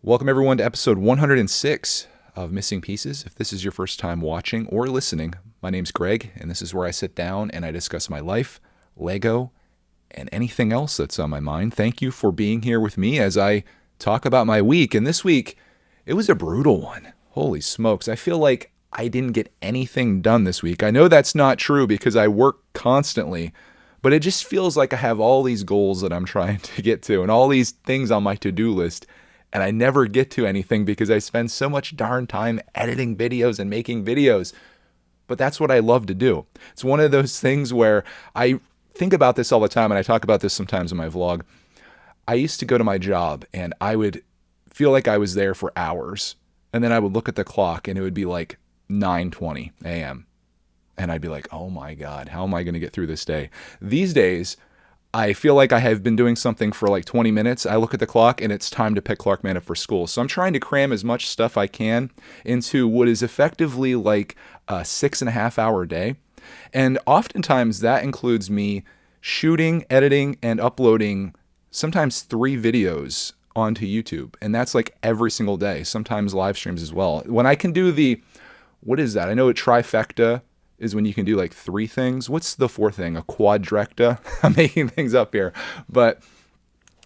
Welcome, everyone, to episode 106 of Missing Pieces. If this is your first time watching or listening, my name's Greg, and this is where I sit down and I discuss my life, Lego, and anything else that's on my mind. Thank you for being here with me as I talk about my week. And this week, it was a brutal one. Holy smokes. I feel like I didn't get anything done this week. I know that's not true because I work constantly, but it just feels like I have all these goals that I'm trying to get to and all these things on my to-do list. And I never get to anything because I spend so much darn time editing videos and making videos. But that's what I love to do. It's one of those things where I think about this all the time, and I talk about this sometimes in my vlog. I used to go to my job, and I would feel like I was there for hours. And then I would look at the clock, and it would be like 9:20 a.m. And I'd be like, oh my God, how am I going to get through this day? These days, I feel like I have been doing something for like 20 minutes. I look at the clock and it's time to pick Clark up for school. So I'm trying to cram as much stuff I can into what is effectively like a 6.5 hour day. And oftentimes that includes me shooting, editing, and uploading sometimes 3 videos onto YouTube. And that's like every single day, sometimes live streams as well. When I can do what is that? I know a trifecta is when you can do like 3 things. What's the 4th thing? A quadrecta? I'm making things up here. But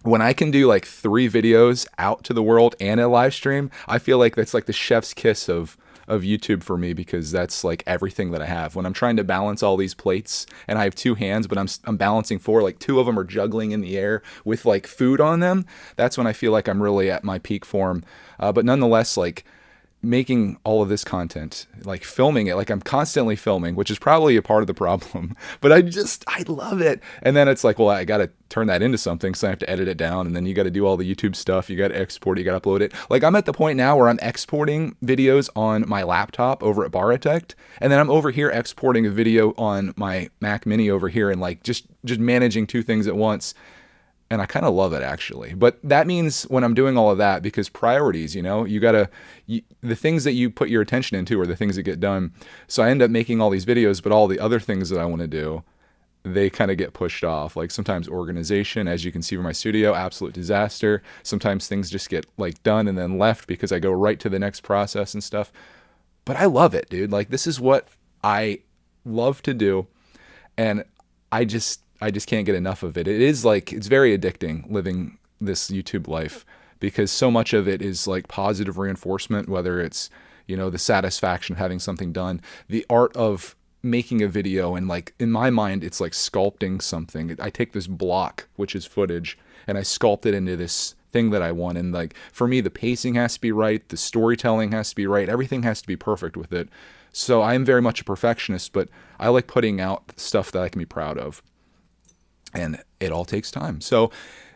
when I can do like 3 videos out to the world and a live stream, I feel like that's like the chef's kiss of YouTube for me, because that's like everything that I have. When I'm trying to balance all these plates and I have 2 hands, but I'm balancing 4, like 2 of them are juggling in the air with like food on them. That's when I feel like I'm really at my peak form. But nonetheless, like making all of this content, like filming it, like I'm constantly filming, which is probably a part of the problem, but I love it. And then it's like, well, I got to turn that into something. So I have to edit it down, and then you got to do all the YouTube stuff. You got to export it, you got to upload it. Like I'm at the point now where I'm exporting videos on my laptop over at brickitect. And then I'm over here exporting a video on my Mac Mini over here, and like just managing 2 things at once. And I kind of love it, actually. But that means when I'm doing all of that, because priorities, the things that you put your attention into are the things that get done. So I end up making all these videos, but all the other things that I want to do, they kind of get pushed off. Like sometimes organization, as you can see from my studio, absolute disaster. Sometimes things just get like done and then left because I go right to the next process and stuff. But I love it, dude. Like this is what I love to do. And I just can't get enough of it. It is like, it's very addicting living this YouTube life, because so much of it is like positive reinforcement, whether it's, the satisfaction of having something done, the art of making a video. And like, in my mind, it's like sculpting something. I take this block, which is footage, and I sculpt it into this thing that I want. And like, for me, the pacing has to be right. The storytelling has to be right. Everything has to be perfect with it. So I am very much a perfectionist, but I like putting out stuff that I can be proud of. And it all takes time. So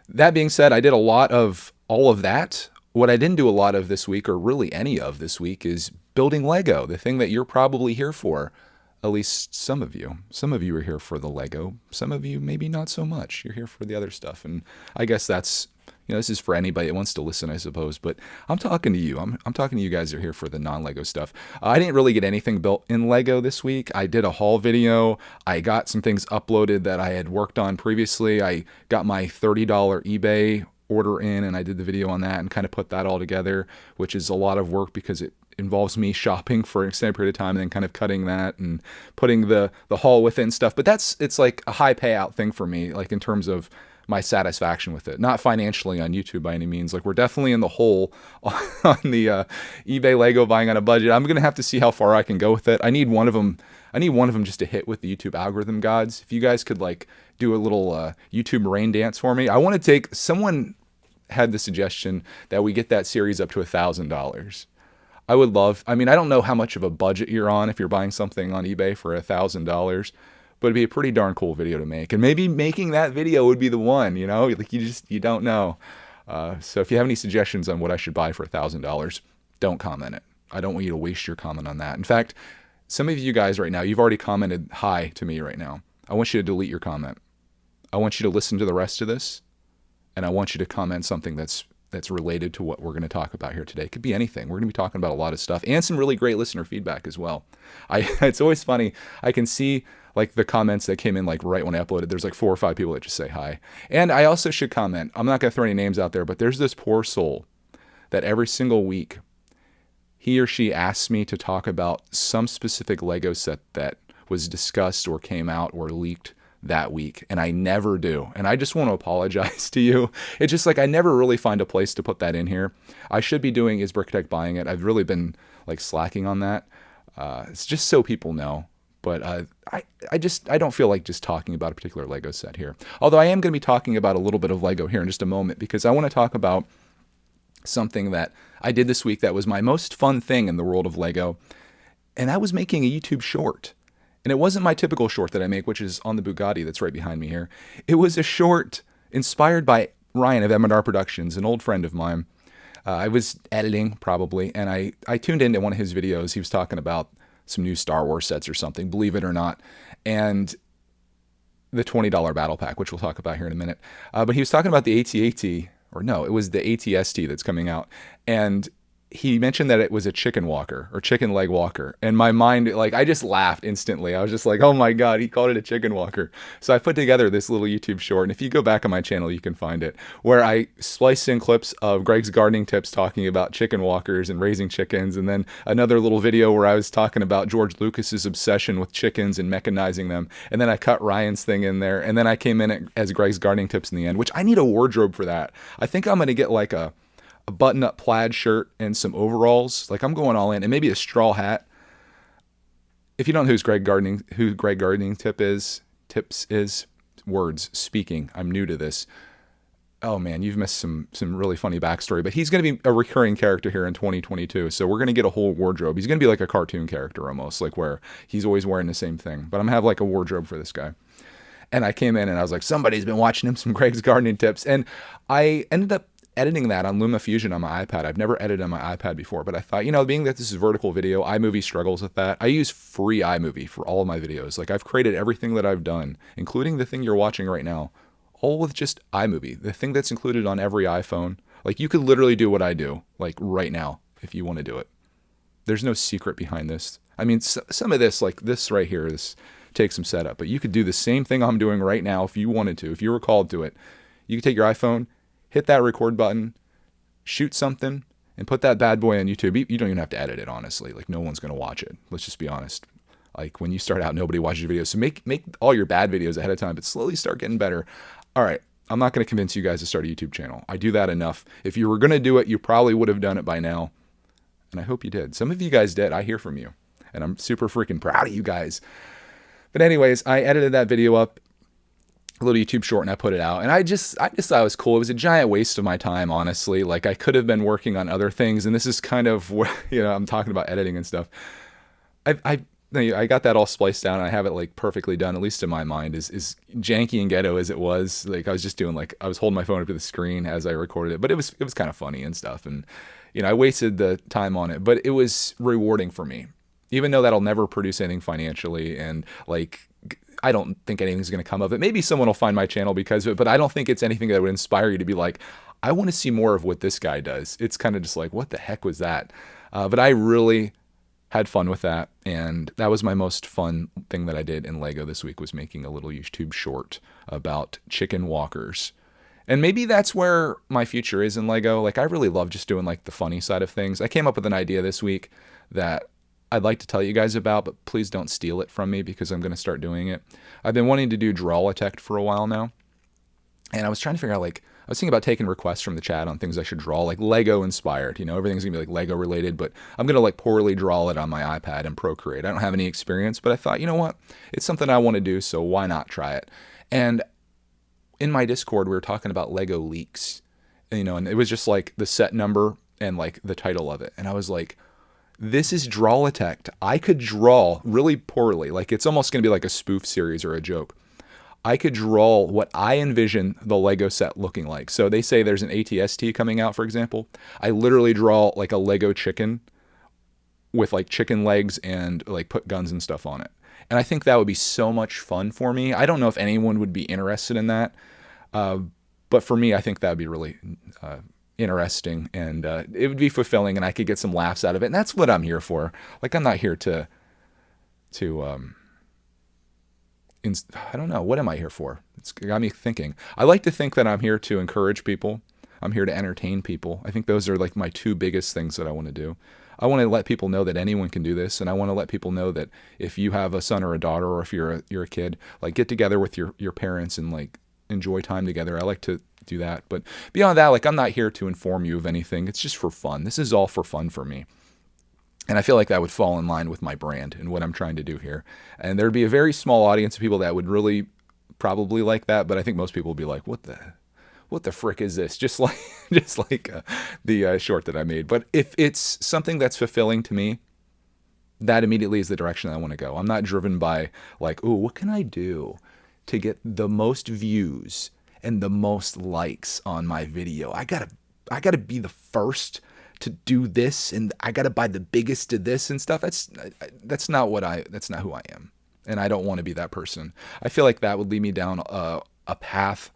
that being said, I did a lot of all of that. What I didn't do a lot of this week, or really any of this week, is building Lego, the thing that you're probably here for. At least some of you. Some of you are here for the Lego. Some of you maybe not so much. You're here for the other stuff. And I guess that's, this is for anybody that wants to listen, I suppose. But I'm talking to you. I'm talking to you guys who are here for the non-Lego stuff. I didn't really get anything built in Lego this week. I did a haul video. I got some things uploaded that I had worked on previously. I got my $30 eBay order in, and I did the video on that and kind of put that all together, which is a lot of work because it involves me shopping for an extended period of time and then kind of cutting that and putting the haul with it and stuff. But it's like a high payout thing for me, like in terms of my satisfaction with it, not financially on YouTube by any means. Like we're definitely in the hole on the eBay Lego buying on a budget. I'm going to have to see how far I can go with it. I need one of them just to hit with the YouTube algorithm gods. If you guys could like do a little YouTube rain dance for me. Someone had the suggestion that we get that series up to $1,000. I would love, I don't know how much of a budget you're on if you're buying something on eBay for $1,000, but it'd be a pretty darn cool video to make. And maybe making that video would be the one, like you don't know. So if you have any suggestions on what I should buy for $1,000, don't comment it. I don't want you to waste your comment on that. In fact, some of you guys right now, you've already commented hi to me right now. I want you to delete your comment. I want you to listen to the rest of this, and I want you to comment something that's related to what we're going to talk about here today. It could be anything. We're going to be talking about a lot of stuff and some really great listener feedback as well. It's always funny. I can see like the comments that came in like right when I uploaded. There's like 4 or 5 people that just say hi. And I also should comment, I'm not going to throw any names out there, but there's this poor soul that every single week he or she asks me to talk about some specific Lego set that was discussed or came out or leaked that week, and I never do. And I just want to apologize to you. It's just like I never really find a place to put that in here. I should be doing Is brickitect buying it? I've really been like slacking on that. It's just so people know. But I don't feel like just talking about a particular Lego set here. Although I am going to be talking about a little bit of Lego here in just a moment, because I want to talk about something that I did this week that was my most fun thing in the world of Lego. And that was making a YouTube short. And it wasn't my typical short that I make, which is on the Bugatti that's right behind me here. It was a short inspired by Ryan of M&R Productions, an old friend of mine. I was editing probably, and I tuned into one of his videos. He was talking about some new Star Wars sets or something, believe it or not, and the $20 battle pack, which we'll talk about here in a minute. But he was talking about the AT-AT, or no, it was the AT-ST that's coming out, and he mentioned that it was a chicken walker or chicken leg walker. And my mind, like, I just laughed instantly. I was just like, oh my God, he called it a chicken walker. So I put together this little YouTube short. And if you go back on my channel, you can find it, where I spliced in clips of Greg's gardening tips talking about chicken walkers and raising chickens. And then another little video where I was talking about George Lucas's obsession with chickens and mechanizing them. And then I cut Ryan's thing in there. And then I came in as Greg's gardening tips in the end, which I need a wardrobe for that. I think I'm going to get like a button-up plaid shirt and some overalls. Like, I'm going all in, and maybe a straw hat. If you don't know who Greg Gardening Tips is, words, speaking. I'm new to this. Oh man, you've missed some really funny backstory. But he's going to be a recurring character here in 2022. So we're going to get a whole wardrobe. He's going to be like a cartoon character almost, like where he's always wearing the same thing. But I'm going to have like a wardrobe for this guy. And I came in and I was like, somebody's been watching him some Greg's Gardening Tips. And I ended up editing that on LumaFusion on my iPad. I've never edited on my iPad before, but I thought, being that this is vertical video, iMovie struggles with that. I use free iMovie for all of my videos. Like, I've created everything that I've done, including the thing you're watching right now, all with just iMovie, the thing that's included on every iPhone. Like, you could literally do what I do, like right now, if you want to do it. There's no secret behind this. I mean, some of this, like this right here, this takes some setup, but you could do the same thing I'm doing right now if you wanted to, if you were called to it. You could take your iPhone, hit that record button, shoot something, and put that bad boy on YouTube. You don't even have to edit it, honestly. Like, no one's going to watch it. Let's just be honest. Like, when you start out, nobody watches your videos. So make all your bad videos ahead of time, but slowly start getting better. All right, I'm not going to convince you guys to start a YouTube channel. I do that enough. If you were going to do it, you probably would have done it by now. And I hope you did. Some of you guys did. I hear from you. And I'm super freaking proud of you guys. But anyways, I edited that video up, a little YouTube short, and I put it out. And I just thought it was cool. It was a giant waste of my time, honestly. Like, I could have been working on other things, and this is kind of where, I'm talking about editing and stuff. I got that all spliced down, and I have it like perfectly done, at least in my mind, is janky and ghetto as it was. Like, I was just doing, like, I was holding my phone up to the screen as I recorded it, but it was kind of funny and stuff. And, I wasted the time on it, but it was rewarding for me, even though that'll never produce anything financially. And like, I don't think anything's going to come of it. Maybe someone will find my channel because of it, but I don't think it's anything that would inspire you to be like, I want to see more of what this guy does. It's kind of just like, what the heck was that? But I really had fun with that. And that was my most fun thing that I did in Lego this week, was making a little YouTube short about chicken walkers. And maybe that's where my future is in Lego. Like, I really love just doing like the funny side of things. I came up with an idea this week that I'd like to tell you guys about, but please don't steal it from me because I'm going to start doing it. I've been wanting to do brickitect for a while now. And I was trying to figure out, like, I was thinking about taking requests from the chat on things I should draw, like Lego inspired. Everything's going to be like Lego related, but I'm going to like poorly draw it on my iPad and Procreate. I don't have any experience, but I thought, you know what? It's something I want to do, so why not try it? And in my Discord, we were talking about Lego leaks, and it was just like the set number and like the title of it. And I was like, this is brickitect. I could draw really poorly. Like, it's almost going to be like a spoof series or a joke. I could draw what I envision the Lego set looking like. So they say there's an AT-ST coming out, for example. I literally draw like a Lego chicken with like chicken legs and like put guns and stuff on it. And I think that would be so much fun for me. I don't know if anyone would be interested in that. But for me, I think that would be really interesting, and it would be fulfilling, and I could get some laughs out of it. And that's what I'm here for. Like, I'm not here to I don't know, what am I here for? It's got me thinking. I like to think that I'm here to encourage people. I'm here to entertain people. I think those are like my two biggest things that I want to do. I want to let people know that anyone can do this, and I want to let people know that if you have a son or a daughter, or if you're a kid, like get together with your parents and like enjoy time together. I like to do that. But beyond that, like I'm not here to inform you of anything. It's just for fun. This is all for fun for me. And I feel like that would fall in line with my brand and what I'm trying to do here. And there'd be a very small audience of people that would really probably like that, but I think most people would be like, what the frick is this? Just like the short that I made. But if it's something that's fulfilling to me, that immediately is the direction I want to go. I'm not driven by like, oh, what can I do to get the most views and the most likes on my video? I gotta be the first to do this, and I gotta buy the biggest of this and stuff. That's not who I am, and I don't want to be that person. I feel like that would lead me down a path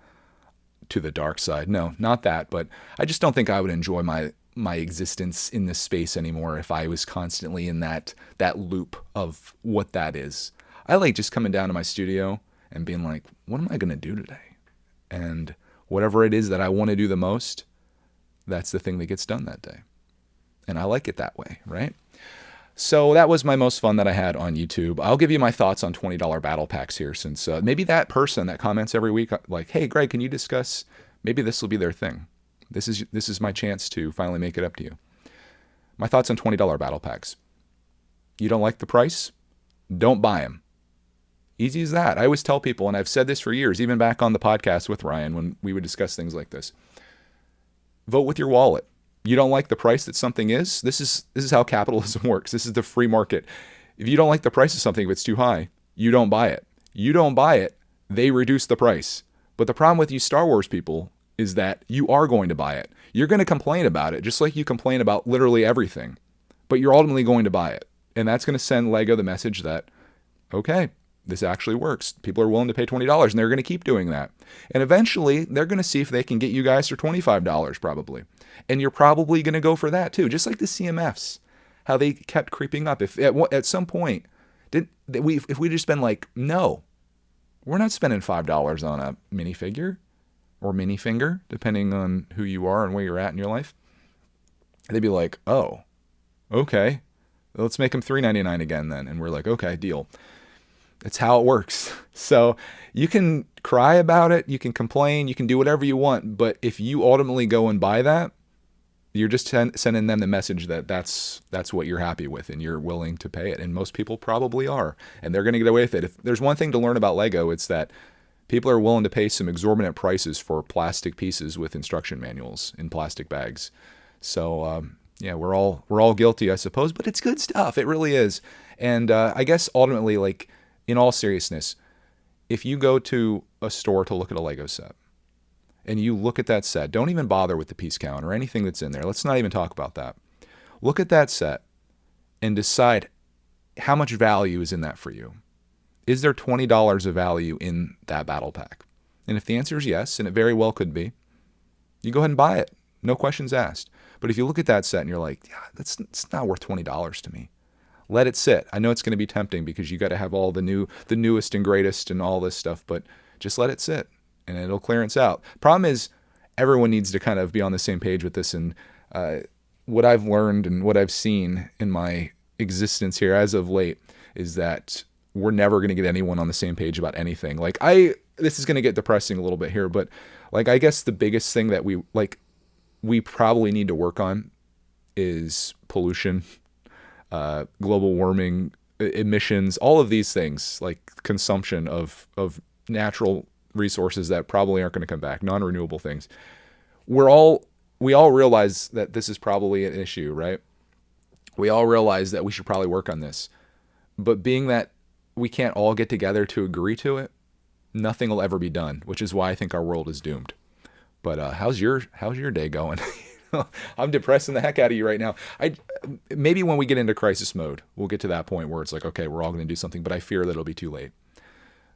to the dark side. No, not that, but I just don't think I would enjoy my existence in this space anymore if I was constantly in that loop of what that is. I like just coming down to my studio and being like, what am I going to do today? And whatever it is that I want to do the most, that's the thing that gets done that day. And I like it that way, right? So that was my most fun that I had on YouTube. I'll give you my thoughts on $20 battle packs here, since maybe that person that comments every week, like, hey, Greg, can you discuss, maybe this will be their thing. This is my chance to finally make it up to you. My thoughts on $20 battle packs. You don't like the price? Don't buy them. Easy as that. I always tell people, and I've said this for years, even back on the podcast with Ryan when we would discuss things like this. Vote with your wallet. You don't like the price that something is? This is how capitalism works. This is the free market. If you don't like the price of something, if it's too high, you don't buy it. You don't buy it, they reduce the price. But the problem with you Star Wars people is that you are going to buy it. You're going to complain about it, just like you complain about literally everything. But you're ultimately going to buy it. And that's going to send Lego the message that, okay, this actually works. People are willing to pay $20, and they're going to keep doing that. And eventually, they're going to see if they can get you guys for $25 probably. And you're probably going to go for that too, just like the CMFs, how they kept creeping up. If at some point, if we just been like, no, we're not spending $5 on a minifigure or minifinger, depending on who you are and where you're at in your life, they'd be like, oh, okay, let's make them $3.99 again then. And we're like, okay, deal. That's how it works. So you can cry about it, you can complain, you can do whatever you want, but if you ultimately go and buy that, you're just sending them the message that that's what you're happy with and you're willing to pay it. And most people probably are, and they're going to get away with it. If there's one thing to learn about Lego, it's that people are willing to pay some exorbitant prices for plastic pieces with instruction manuals in plastic bags. So yeah, we're all guilty, I suppose, but it's good stuff. It really is. And I guess ultimately, like, in all seriousness, if you go to a store to look at a Lego set and you look at that set, don't even bother with the piece count or anything that's in there. Let's not even talk about that. Look at that set and decide how much value is in that for you. Is there $20 of value in that battle pack? And if the answer is yes, and it very well could be, you go ahead and buy it. No questions asked. But if you look at that set and you're like, yeah, it's not worth $20 to me. Let it sit. I know it's going to be tempting because you got to have all the newest and greatest and all this stuff, but just let it sit and it'll clearance out. Problem is, everyone needs to kind of be on the same page with this. And what I've learned and what I've seen in my existence here as of late is that we're never going to get anyone on the same page about anything. Like this is going to get depressing a little bit here, but like, I guess the biggest thing that we probably need to work on is pollution, global warming, emissions, all of these things, like consumption of natural resources that probably aren't going to come back, non-renewable things. We all realize that this is probably an issue, right? We all realize that we should probably work on this. But being that we can't all get together to agree to it, nothing will ever be done, which is why I think our world is doomed. But how's your day going? I'm depressing the heck out of you right now. Maybe when we get into crisis mode, we'll get to that point where it's like, okay, we're all going to do something, but I fear that it'll be too late.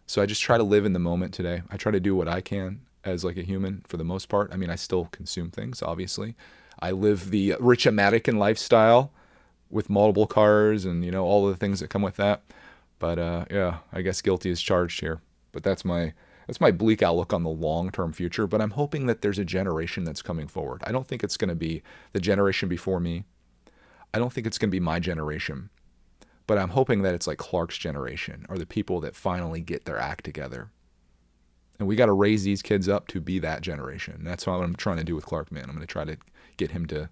So I just try to live in the moment today. I try to do what I can as like a human for the most part. I mean, I still consume things, obviously. I live the rich American lifestyle with multiple cars and, all of the things that come with that. But yeah, I guess guilty is charged here. But that's my That's my bleak outlook on the long-term future, but I'm hoping that there's a generation that's coming forward. I don't think it's going to be the generation before me. I don't think it's going to be my generation, but I'm hoping that it's like Clark's generation, or the people that finally get their act together. And we got to raise these kids up to be that generation. That's what I'm trying to do with Clark, man. I'm going to try to get him to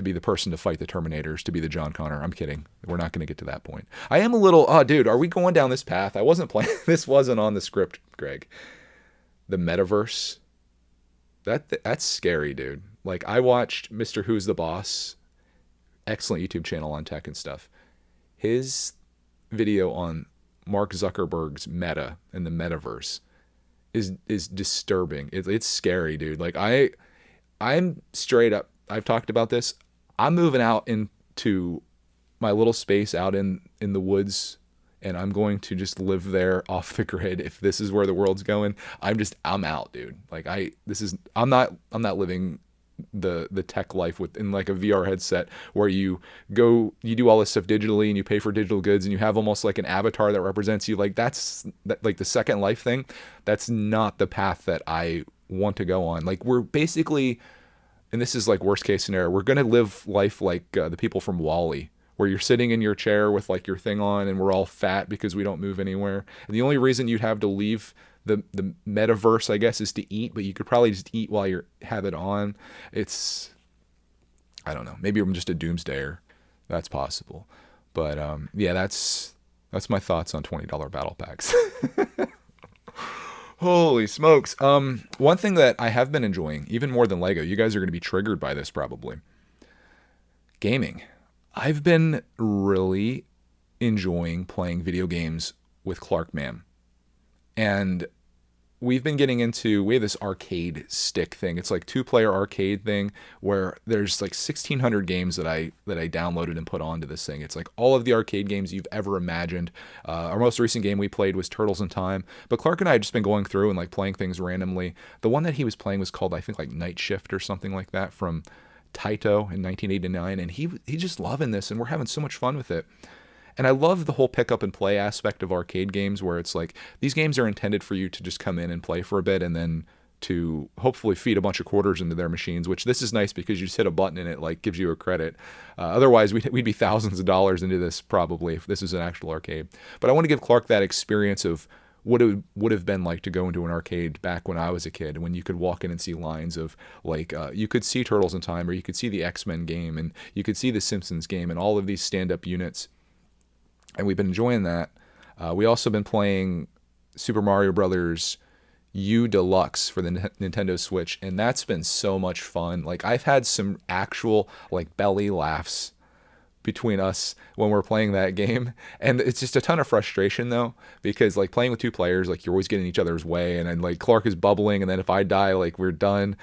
be the person to fight the Terminators, to be the John Connor. I'm kidding. We're not going to get to that point. I am a little, oh, dude, are we going down this path? I wasn't playing. This wasn't on the script, Greg. The metaverse. That's scary, dude. Like, I watched Mr. Who's the Boss, excellent YouTube channel on tech and stuff. His video on Mark Zuckerberg's Meta and the metaverse is disturbing. It's scary, dude. Like, I'm straight up, I've talked about this. I'm moving out into my little space out in the woods, and I'm going to just live there off the grid. If this is where the world's going, I'm out, dude. Like, I'm not living the tech life within like a VR headset where you do all this stuff digitally and you pay for digital goods and you have almost like an avatar that represents you. Like, that's like the Second Life thing. That's not the path that I want to go on. Like, we're basically, and this is like worst case scenario, we're going to live life like the people from WALL-E, where you're sitting in your chair with like your thing on and we're all fat because we don't move anywhere. And the only reason you'd have to leave the metaverse, I guess, is to eat, but you could probably just eat while you have it on. It's, I don't know, maybe I'm just a doomsdayer. That's possible. But yeah, that's my thoughts on $20 battle packs. Holy smokes. One thing that I have been enjoying, even more than Lego, you guys are going to be triggered by this probably. Gaming. I've been really enjoying playing video games with Clark, man. And we have this arcade stick thing. It's like 2-player arcade thing where there's like 1,600 games that I downloaded and put onto this thing. It's like all of the arcade games you've ever imagined. Our most recent game we played was Turtles in Time, but Clark and I had just been going through and like playing things randomly. The one that he was playing was called, I think, like Night Shift or something like that, from Taito in 1989, and he's just loving this, and we're having so much fun with it. And I love the whole pick up and play aspect of arcade games, where it's like these games are intended for you to just come in and play for a bit and then to hopefully feed a bunch of quarters into their machines, which this is nice because you just hit a button and it like gives you a credit. Otherwise, we'd be thousands of dollars into this probably if this is an actual arcade. But I want to give Clark that experience of what it would have been like to go into an arcade back when I was a kid, when you could walk in and see lines of like, you could see Turtles in Time, or you could see the X-Men game, and you could see the Simpsons game, and all of these stand-up units. And we've been enjoying that. We also been playing Super Mario Brothers U Deluxe for the Nintendo Switch, and that's been so much fun. Like, I've had some actual like belly laughs between us when we're playing that game, and it's just a ton of frustration though, because like playing with two players, like you're always getting in each other's way, and then like Clark is bubbling, and then if I die, like we're done.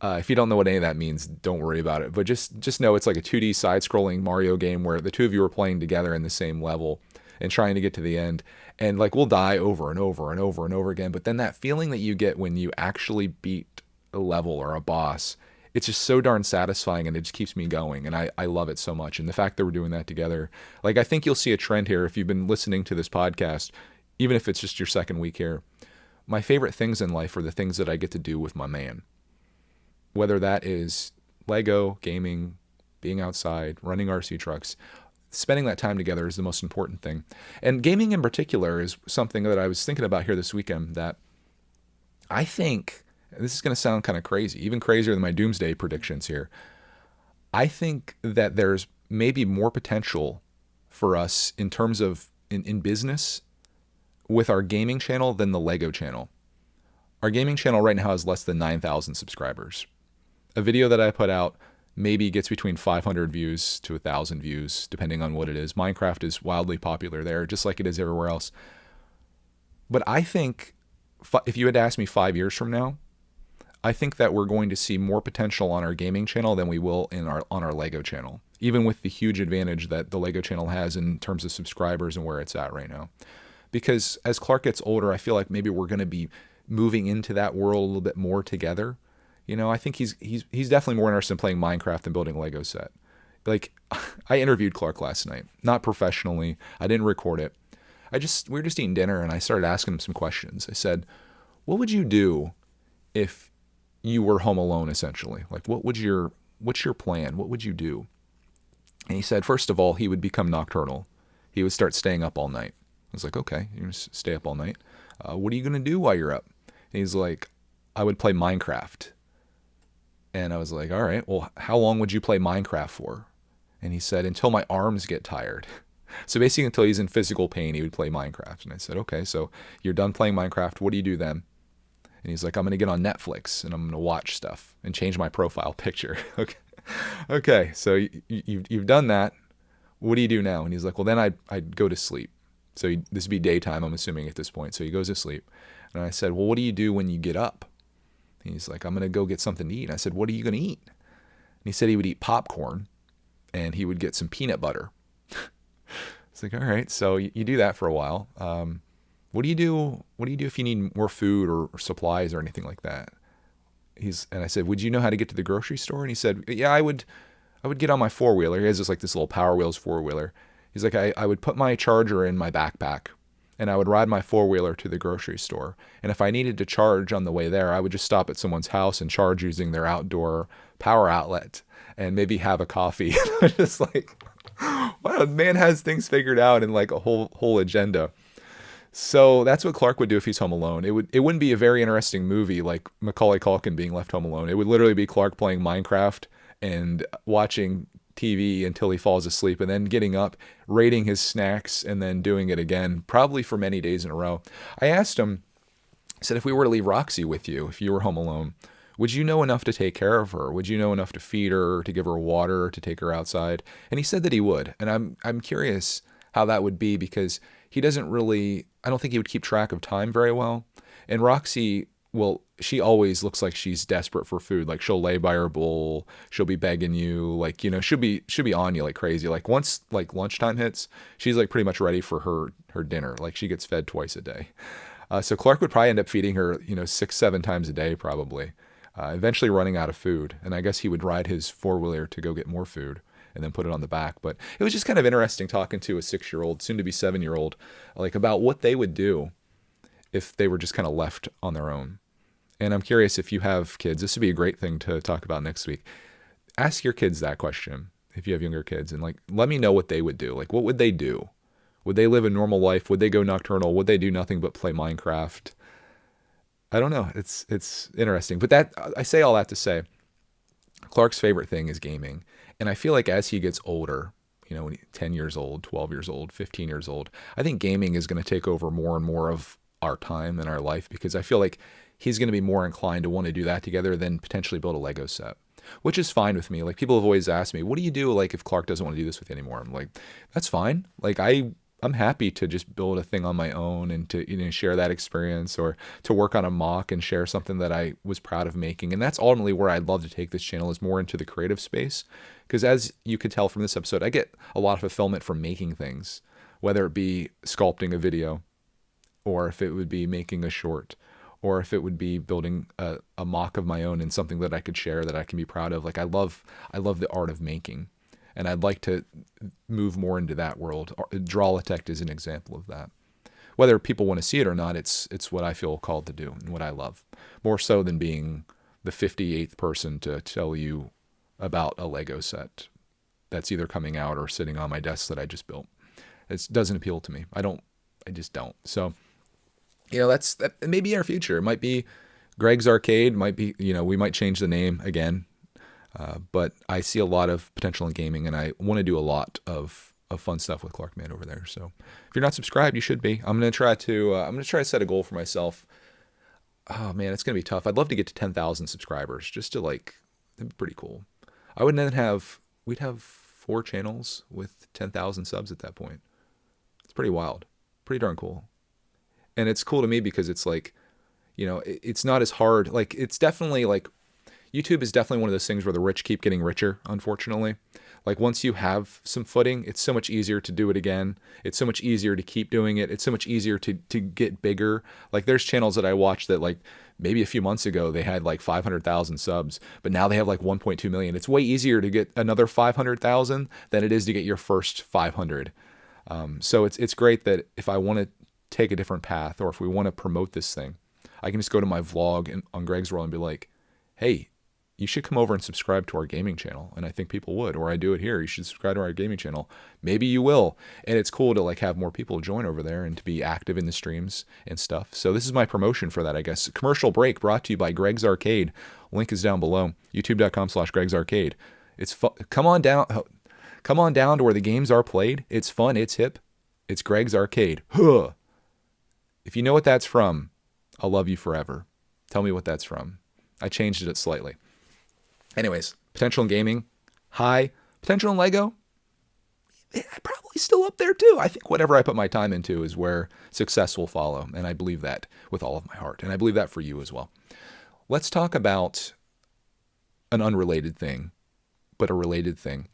If you don't know what any of that means, don't worry about it. But just know it's like a 2D side-scrolling Mario game where the two of you are playing together in the same level and trying to get to the end. And like we'll die over and over and over and over again. But then that feeling that you get when you actually beat a level or a boss, it's just so darn satisfying, and it just keeps me going. And I love it so much. And the fact that we're doing that together, like I think you'll see a trend here if you've been listening to this podcast, even if it's just your second week here. My favorite things in life are the things that I get to do with my man. Whether that is Lego, gaming, being outside, running RC trucks, spending that time together is the most important thing. And gaming in particular is something that I was thinking about here this weekend that I think, this is going to sound kind of crazy, even crazier than my doomsday predictions here. I think that there's maybe more potential for us in terms of in business with our gaming channel than the Lego channel. Our gaming channel right now has less than 9,000 subscribers. A video that I put out maybe gets between 500 views to 1,000 views, depending on what it is. Minecraft is wildly popular there, just like it is everywhere else. But I think if you had asked me 5 years from now, I think that we're going to see more potential on our gaming channel than we will on our Lego channel, even with the huge advantage that the Lego channel has in terms of subscribers and where it's at right now. Because as Clark gets older, I feel like maybe we're going to be moving into that world a little bit more together. You know, I think he's definitely more interested in playing Minecraft than building a Lego set. Like, I interviewed Clark last night, not professionally. I didn't record it. we were just eating dinner and I started asking him some questions. I said, what would you do if you were home alone, essentially? Like, what's your plan? What would you do? And he said, first of all, he would become nocturnal. He would start staying up all night. I was like, okay, you're going to stay up all night. What are you going to do while you're up? And he's like, I would play Minecraft. And I was like, all right, well, how long would you play Minecraft for? And he said, until my arms get tired. So basically until he's in physical pain, he would play Minecraft. And I said, okay, so you're done playing Minecraft. What do you do then? And he's like, I'm going to get on Netflix and I'm going to watch stuff and change my profile picture. Okay. Okay. So you've done that. What do you do now? And he's like, well, then I'd go to sleep. So this would be daytime, I'm assuming at this point. So he goes to sleep. And I said, well, what do you do when you get up? And he's like, I'm going to go get something to eat. And I said, what are you going to eat? And he said he would eat popcorn and he would get some peanut butter. It's like, all right, so you do that for a while. What do you do? What do you do if you need more food or supplies or anything like that? And I said, would you know how to get to the grocery store? And he said, yeah, I would get on my four-wheeler. He has this little Power Wheels four-wheeler. He's like, I would put my charger in my backpack and I would ride my four-wheeler to the grocery store. And if I needed to charge on the way there, I would just stop at someone's house and charge using their outdoor power outlet and maybe have a coffee. Just like, wow, man has things figured out and like a whole agenda. So that's what Clark would do if he's home alone. It wouldn't be a very interesting movie like Macaulay Culkin being left home alone. It would literally be Clark playing Minecraft and watching TV until he falls asleep and then getting up, raiding his snacks, and then doing it again, probably for many days in a row. I asked him, I said, if we were to leave Roxy with you, if you were home alone, would you know enough to take care of her? Would you know enough to feed her, to give her water, to take her outside? And he said that he would. And I'm curious how that would be because he doesn't really, I don't think he would keep track of time very well. And Roxy, well, she always looks like she's desperate for food. Like she'll lay by her bowl, she'll be begging you, like, you know, she'll be on you like crazy. Like once like lunchtime hits, she's like pretty much ready for her dinner. Like she gets fed twice a day. So Clark would probably end up feeding her, 6-7 times a day probably, eventually running out of food. And I guess he would ride his four-wheeler to go get more food and then put it on the back. But it was just kind of interesting talking to a 6-year-old, soon to be 7-year-old, like about what they would do if they were just kind of left on their own. And I'm curious if you have kids, this would be a great thing to talk about next week. Ask your kids that question if you have younger kids and like, let me know what they would do. Like, what would they do? Would they live a normal life? Would they go nocturnal? Would they do nothing but play Minecraft? I don't know. It's interesting. But that, I say all that to say, Clark's favorite thing is gaming. And I feel like as he gets older, when he's 10 years old, 12 years old, 15 years old, I think gaming is going to take over more and more of our time and our life because I feel like he's going to be more inclined to want to do that together than potentially build a Lego set, which is fine with me. Like people have always asked me, what do you do like if Clark doesn't want to do this with you anymore? I'm like, that's fine. Like I'm happy to just build a thing on my own and to share that experience or to work on a mock and share something that I was proud of making. And that's ultimately where I'd love to take this channel is more into the creative space. Because as you could tell from this episode, I get a lot of fulfillment from making things, whether it be sculpting a video or if it would be making a short or if it would be building a mock of my own and something that I could share that I can be proud of. Like I love the art of making. And I'd like to move more into that world. Brickitect is an example of that. Whether people want to see it or not, it's what I feel called to do and what I love. More so than being the 58th person to tell you about a Lego set that's either coming out or sitting on my desk that I just built. It doesn't appeal to me. I just don't. So, that may be our future. It might be Greg's Arcade. Might be, we might change the name again. But I see a lot of potential in gaming, and I want to do a lot of fun stuff with Clark Man over there. So if you're not subscribed, you should be. I'm gonna try to set a goal for myself. Oh man, it's gonna be tough. I'd love to get to 10,000 subscribers, just to it'd be pretty cool. I would then we'd have 4 channels with 10,000 subs at that point. It's pretty wild, pretty darn cool, and it's cool to me because it's like, it's not as hard. Like it's definitely like. YouTube is definitely one of those things where the rich keep getting richer, unfortunately. Like once you have some footing, it's so much easier to do it again. It's so much easier to keep doing it. It's so much easier to get bigger. Like there's channels that I watch that like maybe a few months ago they had like 500,000 subs, but now they have like 1.2 million. It's way easier to get another 500,000 than it is to get your first 500. So it's great that if I want to take a different path, or if we want to promote this thing, I can just go to my vlog on Greg's World and be like, hey, you should come over and subscribe to our gaming channel. And I think people would, or I do it here. You should subscribe to our gaming channel. Maybe you will. And it's cool to like have more people join over there and to be active in the streams and stuff. So this is my promotion for that, I guess. Commercial break brought to you by Greg's Arcade. Link is down below. YouTube.com/Greg's Arcade. It's fun. Come on down to where the games are played. It's fun. It's hip. It's Greg's Arcade. Huh. If you know what that's from, I'll love you forever. Tell me what that's from. I changed it slightly. Anyways, potential in gaming, high. Potential in Lego, probably still up there too. I think whatever I put my time into is where success will follow. And I believe that with all of my heart. And I believe that for you as well. Let's talk about an unrelated thing, but a related thing.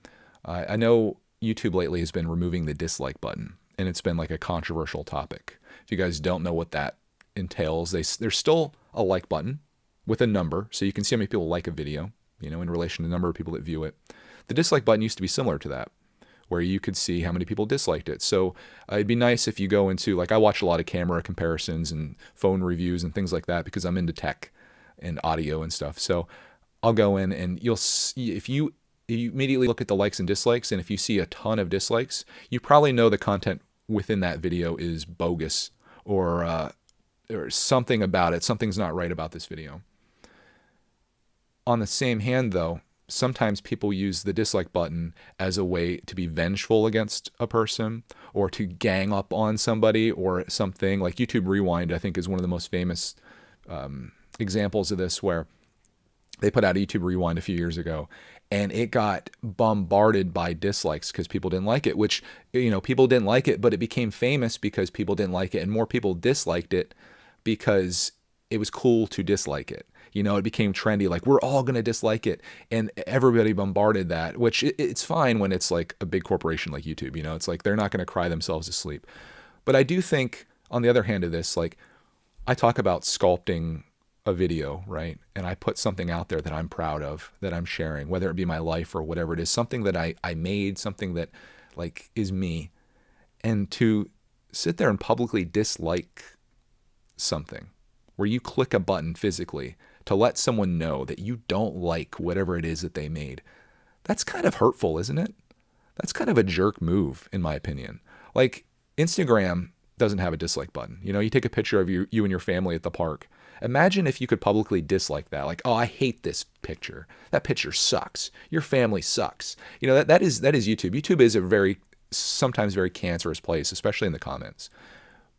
I know YouTube lately has been removing the dislike button, and it's been like a controversial topic. If you guys don't know what that entails, there's still a like button with a number, so you can see how many people like a video, in relation to the number of people that view it. The dislike button used to be similar to that, where you could see how many people disliked it. So it'd be nice if you go into, like, I watch a lot of camera comparisons and phone reviews and things like that because I'm into tech and audio and stuff. So I'll go in and you'll see, if you immediately look at the likes and dislikes, and if you see a ton of dislikes, you probably know the content within that video is bogus or something about it. Something's not right about this video. On the same hand, though, sometimes people use the dislike button as a way to be vengeful against a person or to gang up on somebody or something. Like YouTube Rewind, I think, is one of the most famous examples of this, where they put out YouTube Rewind a few years ago and it got bombarded by dislikes because people didn't like it, which, people didn't like it, but it became famous because people didn't like it, and more people disliked it because it was cool to dislike it. It became trendy, like, we're all going to dislike it. And everybody bombarded that, which it's fine when it's like a big corporation like YouTube. It's like they're not going to cry themselves to sleep. But I do think, on the other hand of this, like, I talk about sculpting a video, right? And I put something out there that I'm proud of, that I'm sharing, whether it be my life or whatever it is, something that I made, something that, like, is me. And to sit there and publicly dislike something, where you click a button physically to let someone know that you don't like whatever it is that they made, that's kind of hurtful, isn't it? That's kind of a jerk move, in my opinion. Like, Instagram doesn't have a dislike button. You take a picture of you and your family at the park. Imagine if you could publicly dislike that. Like, oh, I hate this picture. That picture sucks. Your family sucks. That is YouTube. YouTube is a sometimes very cancerous place, especially in the comments.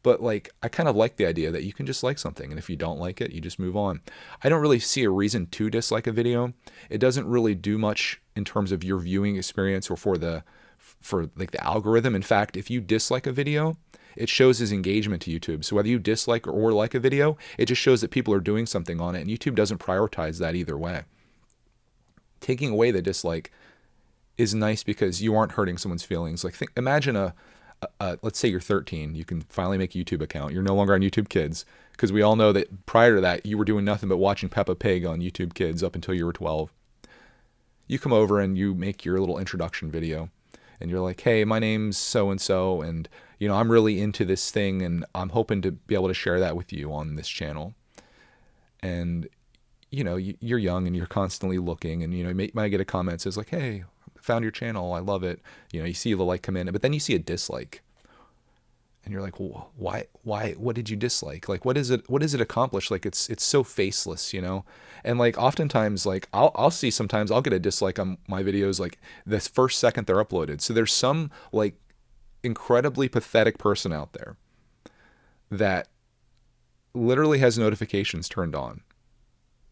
But, like, I kind of like the idea that you can just like something, and if you don't like it, you just move on. I don't really see a reason to dislike a video. It doesn't really do much in terms of your viewing experience or for the algorithm. In fact, if you dislike a video, it shows as engagement to YouTube. So whether you dislike or like a video, it just shows that people are doing something on it, and YouTube doesn't prioritize that either way. Taking away the dislike is nice because you aren't hurting someone's feelings. Like, imagine let's say you're 13, you can finally make a YouTube account. You're no longer on YouTube Kids, because we all know that prior to that, you were doing nothing but watching Peppa Pig on YouTube Kids up until you were 12. You come over and you make your little introduction video, and you're like, hey, my name's so-and-so, and, I'm really into this thing, and I'm hoping to be able to share that with you on this channel. And, you're young and you're constantly looking, and, you might get a comment that says, like, hey, found your channel, I love it. You see the like come in, but then you see a dislike, and you're like, well, why, what did you dislike? Like, what does it accomplish? Like, it's so faceless, and, like, oftentimes, like, I'll see, sometimes I'll get a dislike on my videos, like, the first second they're uploaded. So there's some, like, incredibly pathetic person out there that literally has notifications turned on.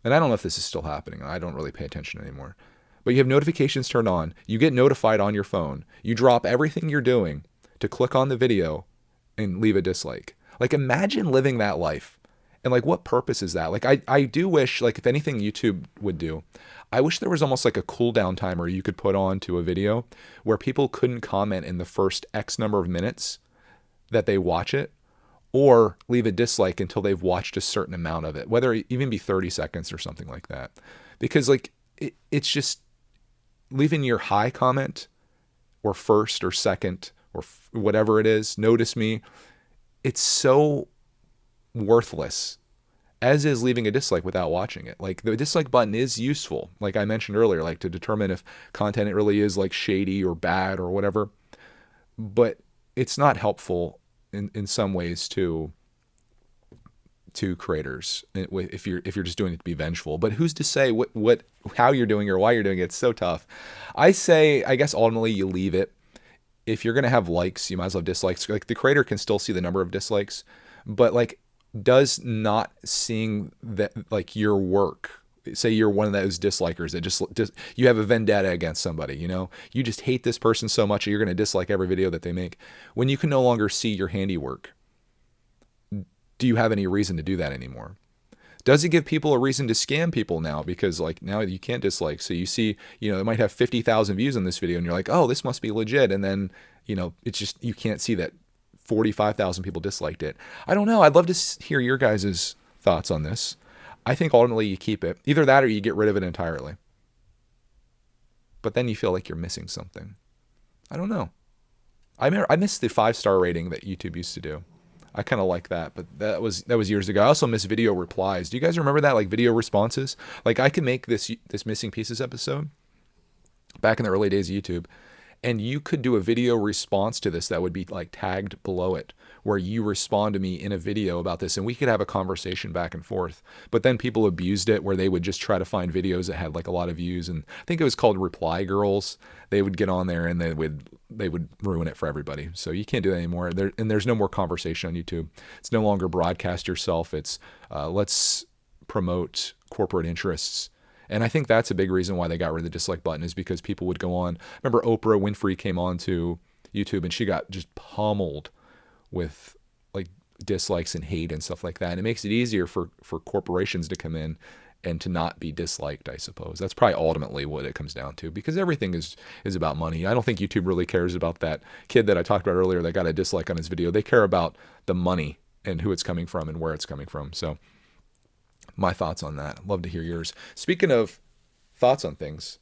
And I don't know if this is still happening. I don't really pay attention anymore. But you have notifications turned on, you get notified on your phone, you drop everything you're doing to click on the video and leave a dislike. Like, imagine living that life. And, like, what purpose is that? Like, I do wish, like, if anything YouTube would do, I wish there was almost like a cooldown timer you could put on to a video where people couldn't comment in the first X number of minutes that they watch it, or leave a dislike until they've watched a certain amount of it, whether it even be 30 seconds or something like that. Because, like, it's just leaving your high comment or first or second or whatever it is, notice me. It's so worthless, as is leaving a dislike without watching it. Like, the dislike button is useful, like I mentioned earlier, like to determine if content it really is like shady or bad or whatever. But it's not helpful in some ways to creators if you're just doing it to be vengeful. But who's to say how you're doing it or why you're doing it? It's so tough. I guess ultimately you leave it. If you're gonna have likes, you might as well have dislikes. Like, the creator can still see the number of dislikes, but like, does not seeing that, like, your work, say you're one of those dislikers that just you have a vendetta against somebody, you just hate this person so much that you're going to dislike every video that they make. When you can no longer see your handiwork, do you have any reason to do that anymore? Does it give people a reason to scam people now? Because like, now you can't dislike. So you see, it might have 50,000 views on this video and you're like, oh, this must be legit. And then, it's just, you can't see that 45,000 people disliked it. I don't know. I'd love to hear your guys' thoughts on this. I think ultimately you keep it. Either that or you get rid of it entirely. But then you feel like you're missing something. I don't know. I missed the 5-star rating that YouTube used to do. I kind of like that, but that was years ago. I also miss video replies. Do you guys remember that? Like, video responses? Like, I could make this Missing Pieces episode back in the early days of YouTube, and you could do a video response to this that would be like tagged below it, where you respond to me in a video about this, and we could have a conversation back and forth. But then people abused it, where they would just try to find videos that had like a lot of views, and I think it was called Reply Girls. They would get on there and they would ruin it for everybody. So you can't do that anymore. There's no more conversation on YouTube. It's no longer broadcast yourself. It's let's promote corporate interests. And I think that's a big reason why they got rid of the dislike button, is because people would go on. Remember, Oprah Winfrey came on to YouTube and she got just pummeled with like dislikes and hate and stuff like that. And it makes it easier for corporations to come in and to not be disliked, I suppose. That's probably ultimately what it comes down to, because everything is about money. I don't think YouTube really cares about that kid that I talked about earlier that got a dislike on his video. They care about the money and who it's coming from and where it's coming from. So my thoughts on that. I'd love to hear yours. Speaking of thoughts on things,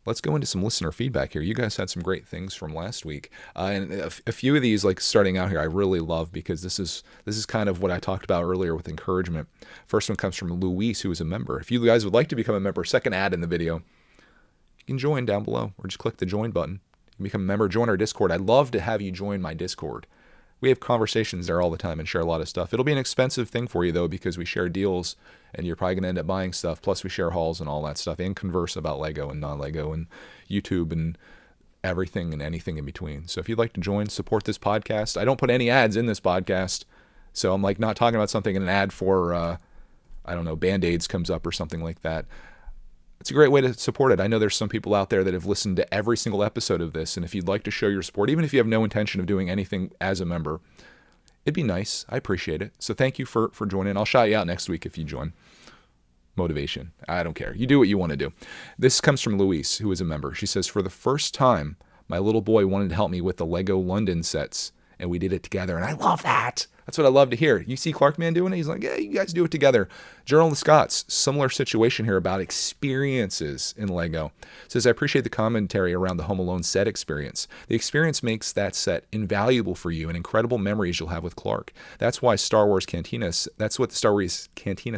let's go into some listener feedback here. You guys had some great things from last week. And a few of these, like starting out here, I really love, because this is kind of what I talked about earlier with encouragement. First one comes from Luis, who is a member. If you guys would like to become a member, second ad in the video, you can join down below, or just click the join button. You can become a member, join our Discord. I'd love to have you join my Discord. We have conversations there all the time and share a lot of stuff. It'll be an expensive thing for you, though, because we share deals and you're probably going to end up buying stuff. Plus, we share hauls and all that stuff, and converse about Lego and non-Lego and YouTube and everything and anything in between. So if you'd like to join, support this podcast. I don't put any ads in this podcast, so I'm like not talking about something in an ad for, I don't know, Band-Aids comes up or something like that. It's a great way to support it. I know there's some people out there that have listened to every single episode of this, and if you'd like to show your support, even if you have no intention of doing anything as a member, it'd be nice. I appreciate it. So thank you for joining. I'll shout you out next week if you join. Motivation. I don't care. You do what you want to do. This comes from Louise, who is a member. She says, for the first time, my little boy wanted to help me with the Lego London sets, and we did it together, and I love that. That's what I love to hear. You see Clarkman doing it? He's like, yeah, you guys do it together. Journal of Scott's, similar situation here about experiences in Lego. Says, I appreciate the commentary around the Home Alone set experience. The experience makes that set invaluable for you and incredible memories you'll have with Clark. That's what the Star Wars Cantina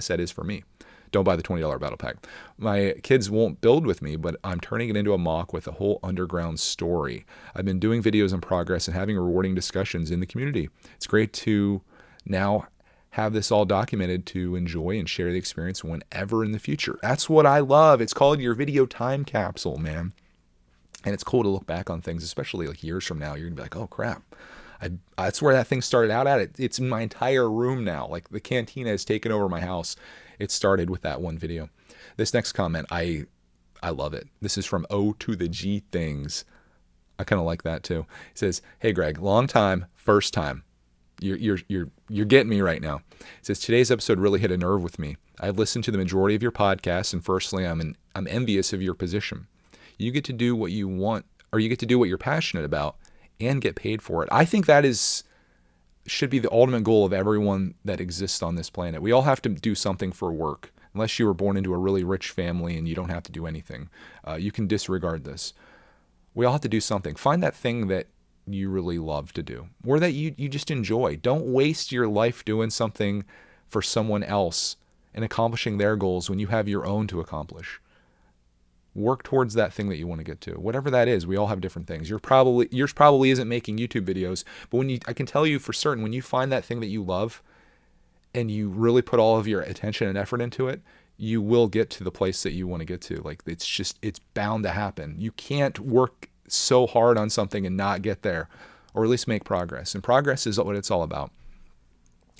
set is for me. Don't buy the $20 battle pack. My kids won't build with me, but I'm turning it into a mock with a whole underground story. I've been doing videos in progress and having rewarding discussions in the community. It's great to now have this all documented to enjoy and share the experience whenever in the future. That's what I love. It's called your video time capsule, man. And it's cool to look back on things, especially like years from now. You're going to be like, oh, crap. That's where that thing started out at. It's in my entire room now. Like, the cantina has taken over my house. It started with that one video. This next comment, I love it. This is from O to the G Things. I kind of like that too. He says, "Hey Greg, long time, first time. You're getting me right now." It says, "Today's episode really hit a nerve with me. I've listened to the majority of your podcasts, and firstly, I'm envious of your position. You get to do what you want, or you get to do what you're passionate about, and get paid for it. I think that should be the ultimate goal of everyone that exists on this planet. We all have to do something for work. Unless you were born into a really rich family and you don't have to do anything. You can disregard this. We all have to do something. Find that thing that you really love to do or that you just enjoy. Don't waste your life doing something for someone else and accomplishing their goals when you have your own to accomplish. Work towards that thing that you want to get to, whatever that is. We all have different things. Yours probably isn't making YouTube videos, but I can tell you for certain, when you find that thing that you love and you really put all of your attention and effort into it, you will get to the place that you want to get to. Like, it's bound to happen. You can't work so hard on something and not get there, or at least make progress. And progress is what it's all about.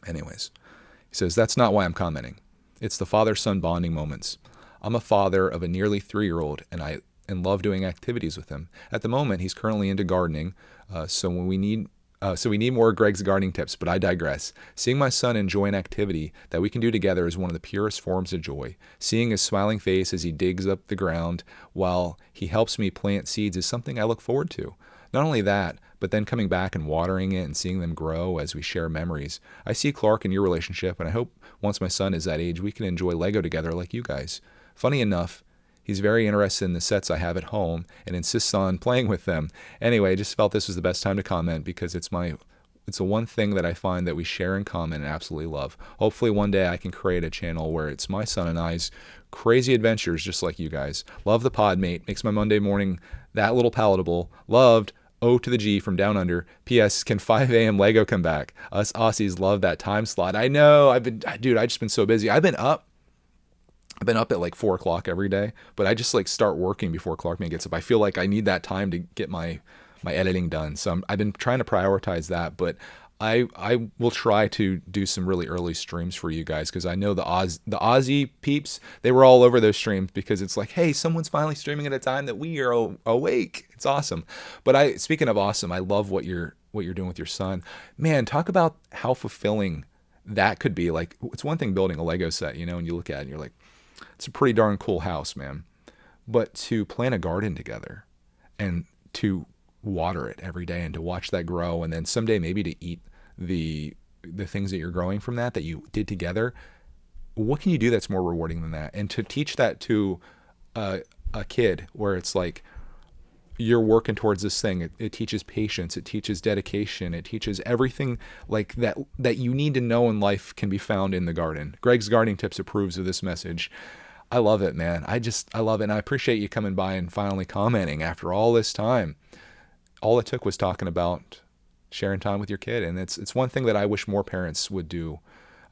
Anyways, he says, that's not why I'm commenting. It's the father-son bonding moments. I'm a father of a nearly 3-year-old, and love doing activities with him. At the moment, he's currently into gardening, so we need more Greg's gardening tips, but I digress. Seeing my son enjoy an activity that we can do together is one of the purest forms of joy. Seeing his smiling face as he digs up the ground while he helps me plant seeds is something I look forward to. Not only that, but then coming back and watering it and seeing them grow as we share memories. I see Clark in your relationship, and I hope once my son is that age, we can enjoy Lego together like you guys. Funny enough, he's very interested in the sets I have at home and insists on playing with them. Anyway, I just felt this was the best time to comment because it's the one thing that I find that we share in common and absolutely love. Hopefully one day I can create a channel where it's my son and I's crazy adventures just like you guys. Love the pod, mate. Makes my Monday morning that little palatable. Loved. O to the G from down under. P.S. Can 5 a.m. Lego come back? Us Aussies love that time slot. I know. I've just been so busy. I've been up at like 4 o'clock every day, but I just like start working before Clarkman gets up. I feel like I need that time to get my editing done. So I've been trying to prioritize that, but I will try to do some really early streams for you guys because I know the Aussie peeps, they were all over those streams because it's like, hey, someone's finally streaming at a time that we are awake. It's awesome. But speaking of awesome, I love what you're doing with your son. Man, talk about how fulfilling that could be. Like, it's one thing building a Lego set, and you look at it and you're like, it's a pretty darn cool house, man. But to plant a garden together and to water it every day and to watch that grow, and then someday maybe to eat the things that you're growing from that you did together, what can you do that's more rewarding than that? And to teach that to a kid where it's like you're working towards this thing, it teaches patience, it teaches dedication, it teaches everything like that you need to know in life can be found in the garden. Greg's Gardening Tips approves of this message. I love it, man. I love it, and I appreciate you coming by and finally commenting after all this time. All it took was talking about sharing time with your kid, and it's one thing that I wish more parents would do.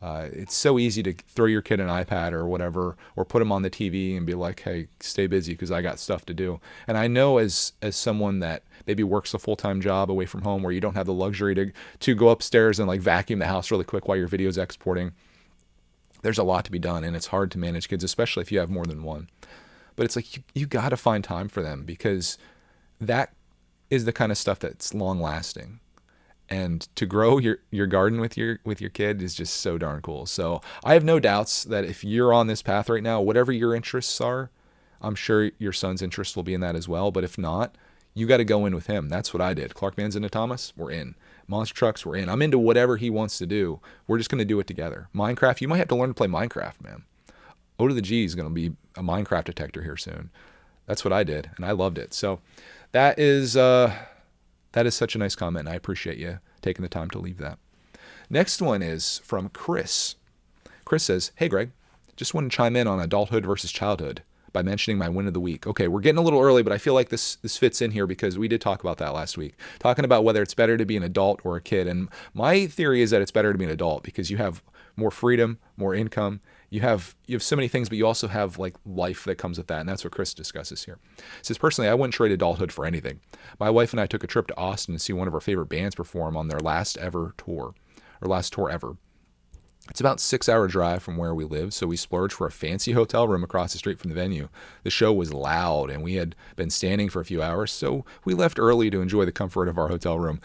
It's so easy to throw your kid an iPad or whatever, or put them on the TV and be like, hey, stay busy because I got stuff to do. And I know as someone that maybe works a full-time job away from home where you don't have the luxury to go upstairs and like vacuum the house really quick while your video's exporting, there's a lot to be done, and it's hard to manage kids, especially if you have more than one. But it's like you got to find time for them because that is the kind of stuff that's long-lasting. And to grow your garden with your kid is just so darn cool. So I have no doubts that if you're on this path right now, whatever your interests are, I'm sure your son's interest will be in that as well. But if not, you got to go in with him. That's what I did. Clark Man's into Thomas, we're in. Monster Trucks, we're in. I'm into whatever he wants to do. We're just going to do it together. Minecraft, you might have to learn to play Minecraft, man. O to the G is going to be a Minecraft detector here soon. That's what I did, and I loved it. So that is such a nice comment, and I appreciate you taking the time to leave that. Next one is from Chris. Chris says, hey, Greg, just want to chime in on adulthood versus childhood by mentioning my win of the week. Okay, we're getting a little early, but I feel like this fits in here because we did talk about that last week, talking about whether it's better to be an adult or a kid. And my theory is that it's better to be an adult because you have more freedom, more income. You have so many things, but you also have like life that comes with that. And that's what Chris discusses here. He says, personally, I wouldn't trade adulthood for anything. My wife and I took a trip to Austin to see one of our favorite bands perform on their last tour ever. It's about a 6-hour drive from where we live, so we splurged for a fancy hotel room across the street from the venue. The show was loud, and we had been standing for a few hours, so we left early to enjoy the comfort of our hotel room.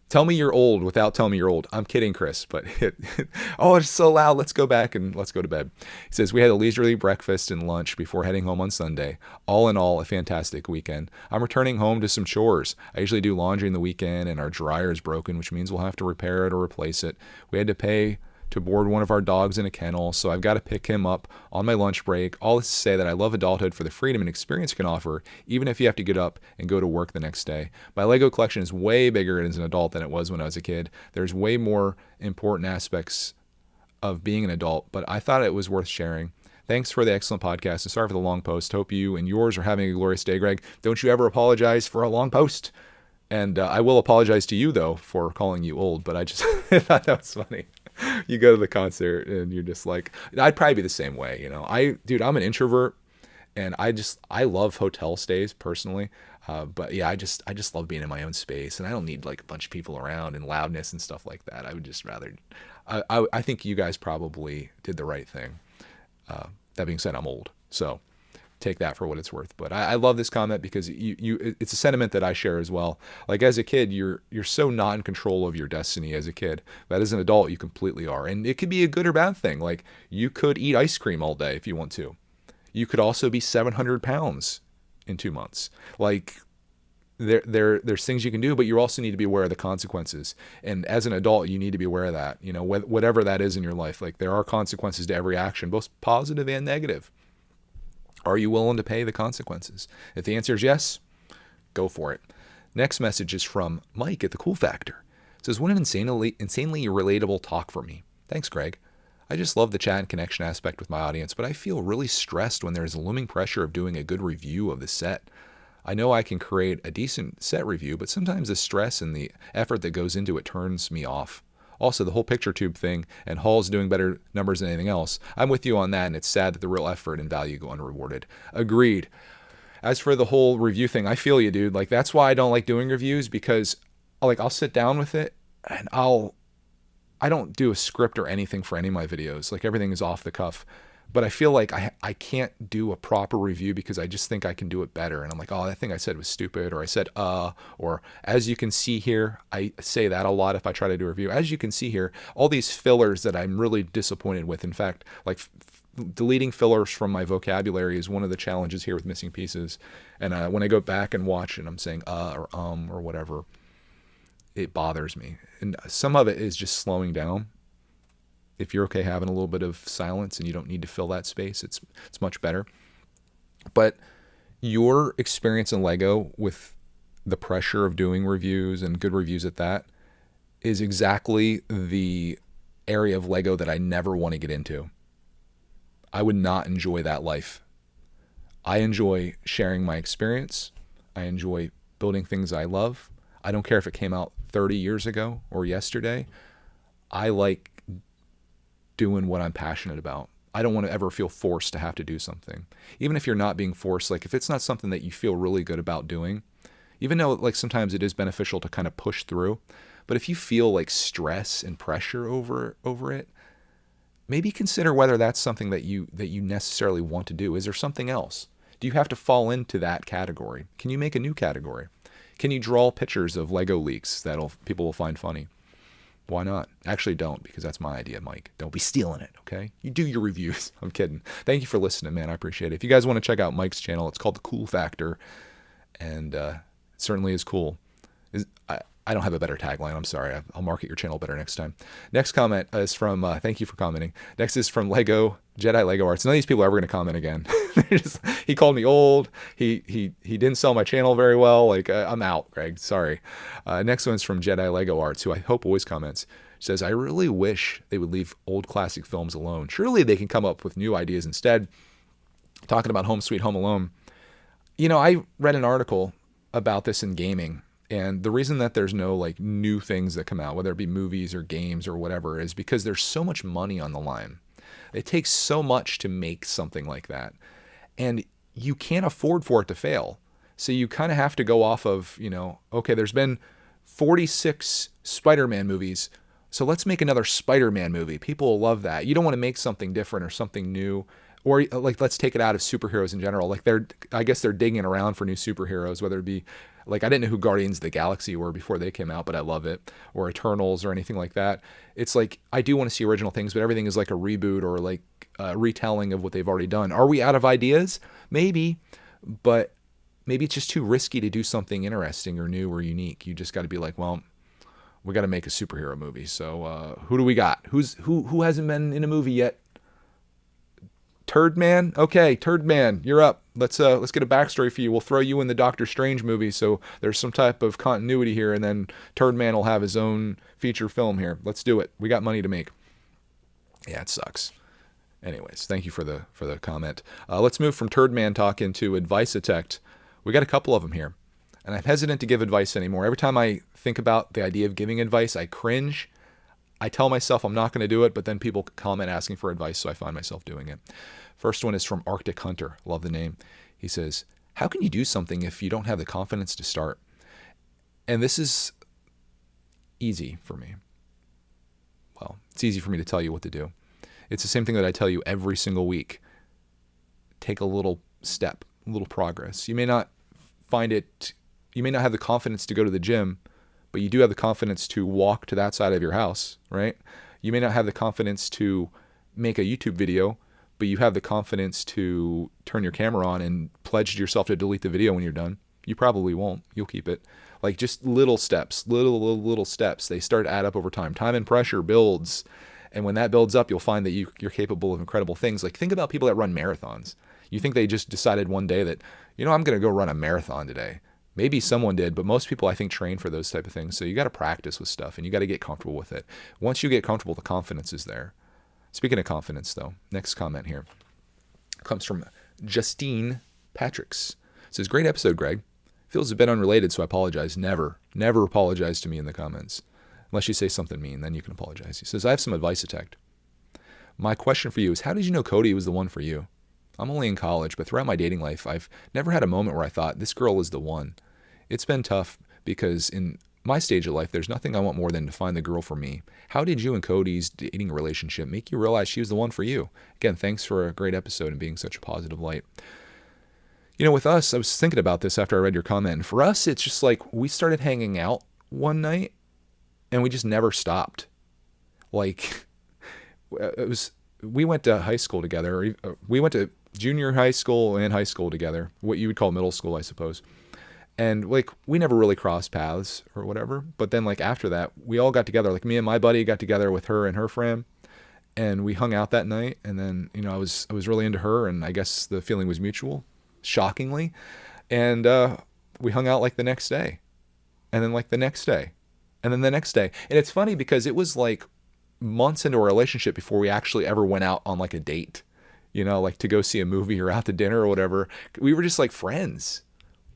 Tell me you're old without telling me you're old. I'm kidding, Chris, but it's so loud. Let's go back and let's go to bed. He says, we had a leisurely breakfast and lunch before heading home on Sunday. All in all, a fantastic weekend. I'm returning home to some chores. I usually do laundry in the weekend, and our dryer is broken, which means we'll have to repair it or replace it. We had to pay to board one of our dogs in a kennel, so I've got to pick him up on my lunch break. All this to say that I love adulthood for the freedom and experience it can offer, even if you have to get up and go to work the next day. My Lego collection is way bigger as an adult than it was when I was a kid. There's way more important aspects of being an adult, but I thought it was worth sharing. Thanks for the excellent podcast, and sorry for the long post. Hope you and yours are having a glorious day, Greg. Don't you ever apologize for a long post. And I will apologize to you, though, for calling you old, but I just thought that was funny. You go to the concert and you're just like, I'd probably be the same way, you know. I'm an introvert, and I love hotel stays personally. But yeah, I just love being in my own space, and I don't need like a bunch of people around and loudness and stuff like that. I would just rather, I think you guys probably did the right thing. That being said, I'm old, so take that for what it's worth. But I love this comment because it's a sentiment that I share as well. Like as a kid, you're so not in control of your destiny as a kid, but as an adult, you completely are. And it could be a good or bad thing. Like you could eat ice cream all day if you want to. You could also be 700 pounds in 2 months. Like there's things you can do, but you also need to be aware of the consequences. And as an adult, you need to be aware of that, you know, whatever that is in your life. Like there are consequences to every action, both positive and negative. Are you willing to pay the consequences? If the answer is yes, go for it. Next message is from Mike at the Cool Factor. It says, what an insanely relatable talk for me. Thanks, Greg. I just love the chat and connection aspect with my audience, but I feel really stressed when there's a looming pressure of doing a good review of the set. I know I can create a decent set review, but sometimes the stress and the effort that goes into it turns me off. Also, the whole picture tube thing and Hall's doing better numbers than anything else. I'm with you on that, and it's sad that the real effort and value go unrewarded. Agreed. As for the whole review thing, I feel you, dude. Like that's why I don't like doing reviews, because I'll sit down with it and I don't do a script or anything for any of my videos. Like everything is off the cuff. But I feel like I can't do a proper review because I just think I can do it better. And I'm like, oh, that thing I said was stupid, or I said, or as you can see here, I say that a lot if I try to do a review. As you can see here, all these fillers that I'm really disappointed with. In fact, like deleting fillers from my vocabulary is one of the challenges here with Missing Pieces. And when I go back and watch and I'm saying, or whatever, it bothers me. And some of it is just slowing down. If you're okay having a little bit of silence and you don't need to fill that space, it's much better. But your experience in Lego with the pressure of doing reviews and good reviews at that is exactly the area of Lego that I never want to get into. I would not enjoy that life. I enjoy sharing my experience. I enjoy building things I love. I don't care if it came out 30 years ago or yesterday. I like doing what I'm passionate about. I don't want to ever feel forced to have to do something. Even if you're not being forced, like if it's not something that you feel really good about doing, even though like sometimes it is beneficial to kind of push through, but if you feel like stress and pressure over it, maybe consider whether that's something that you necessarily want to do. Is there something else? Do you have to fall into that category? Can you make a new category? Can you draw pictures of Lego leaks that people will find funny? Why not? Actually, don't, because that's my idea, Mike. Don't be stealing it, okay? You do your reviews. I'm kidding. Thank you for listening, man. I appreciate it. If you guys want to check out Mike's channel, it's called The Cool Factor, and it certainly is cool. I don't have a better tagline. I'm sorry. I'll market your channel better next time. Next comment is from, thank you for commenting. Next is from Jedi Lego Arts. None of these people are ever going to comment again. He called me old. He didn't sell my channel very well. Like, I'm out, Greg. Sorry. Next one's from Jedi Lego Arts, who I hope always comments. She says, I really wish they would leave old classic films alone. Surely they can come up with new ideas instead. Talking about Home Sweet Home Alone. You know, I read an article about this in gaming. And the reason that there's no like new things that come out, whether it be movies or games or whatever, is because there's so much money on the line. It takes so much to make something like that. And you can't afford for it to fail. So you kind of have to go off of, you know, okay, there's been 46 Spider-Man movies, so let's make another Spider-Man movie. People will love that. You don't want to make something different or something new. Or like, let's take it out of superheroes in general. Like I guess they're digging around for new superheroes, whether it be like, I didn't know who Guardians of the Galaxy were before they came out, but I love it. Or Eternals or anything like that. It's like, I do want to see original things, but everything is like a reboot or like a retelling of what they've already done. Are we out of ideas? Maybe, but maybe it's just too risky to do something interesting or new or unique. You just got to be like, well, We got to make a superhero movie. So who do we got? Who hasn't been in a movie yet? Turd Man? Okay, Turd Man, you're up. Let's get a backstory for you. We'll throw you in the Doctor Strange movie, so there's some type of continuity here, and then Turd Man will have his own feature film here. Let's do it. We got money to make. Yeah, it sucks. Anyways, thank you for the comment. Let's move from Turd Man talk into brickitect. We got a couple of them here, and I'm hesitant to give advice anymore. Every time I think about the idea of giving advice, I cringe. I tell myself I'm not going to do it, but then people comment asking for advice, so I find myself doing it. First one is from Arctic Hunter. Love the name. He says, how can you do something if you don't have the confidence to start? And this is easy for me. Well, it's easy for me to tell you what to do. It's the same thing that I tell you every single week. Take a little step, a little progress. You may not have the confidence to go to the gym, but you do have the confidence to walk to that side of your house, right? You may not have the confidence to make a YouTube video, but you have the confidence to turn your camera on and pledge yourself to delete the video when you're done. You probably won't. You'll keep it. Like just little steps, little steps. They start to add up over time. Time and pressure builds. And when that builds up, you'll find that you're capable of incredible things. Like think about people that run marathons. You think they just decided one day that, I'm going to go run a marathon today. Maybe someone did, but most people I think train for those type of things. So you got to practice with stuff and you got to get comfortable with it. Once you get comfortable, the confidence is there. Speaking of confidence though, next comment here comes from Justine Patricks. It says, great episode, Greg. Feels a bit unrelated, so I apologize. Never apologize to me in the comments. Unless you say something mean, then you can apologize. He says, I have some brickitect. My question for you is, how did you know Cody was the one for you? I'm only in college, but throughout my dating life, I've never had a moment where I thought, this girl is the one. It's been tough because in my stage of life, there's nothing I want more than to find the girl for me. How did you and Cody's dating relationship make you realize she was the one for you? Again, thanks for a great episode and being such a positive light. With us, I was thinking about this after I read your comment. For us, it's just like we started hanging out one night and we just never stopped. Like, we went to high school together. We went to junior high school and high school together, what you would call middle school, I suppose. And like, we never really crossed paths or whatever. But then like after that, we all got together. Like me and my buddy got together with her and her friend, and we hung out that night. And then, I was really into her, and I guess the feeling was mutual, shockingly. And we hung out like the next day, and then like the next day, and then the next day. And it's funny because it was like months into our relationship before we actually ever went out on like a date, like to go see a movie or out to dinner or whatever. We were just like friends.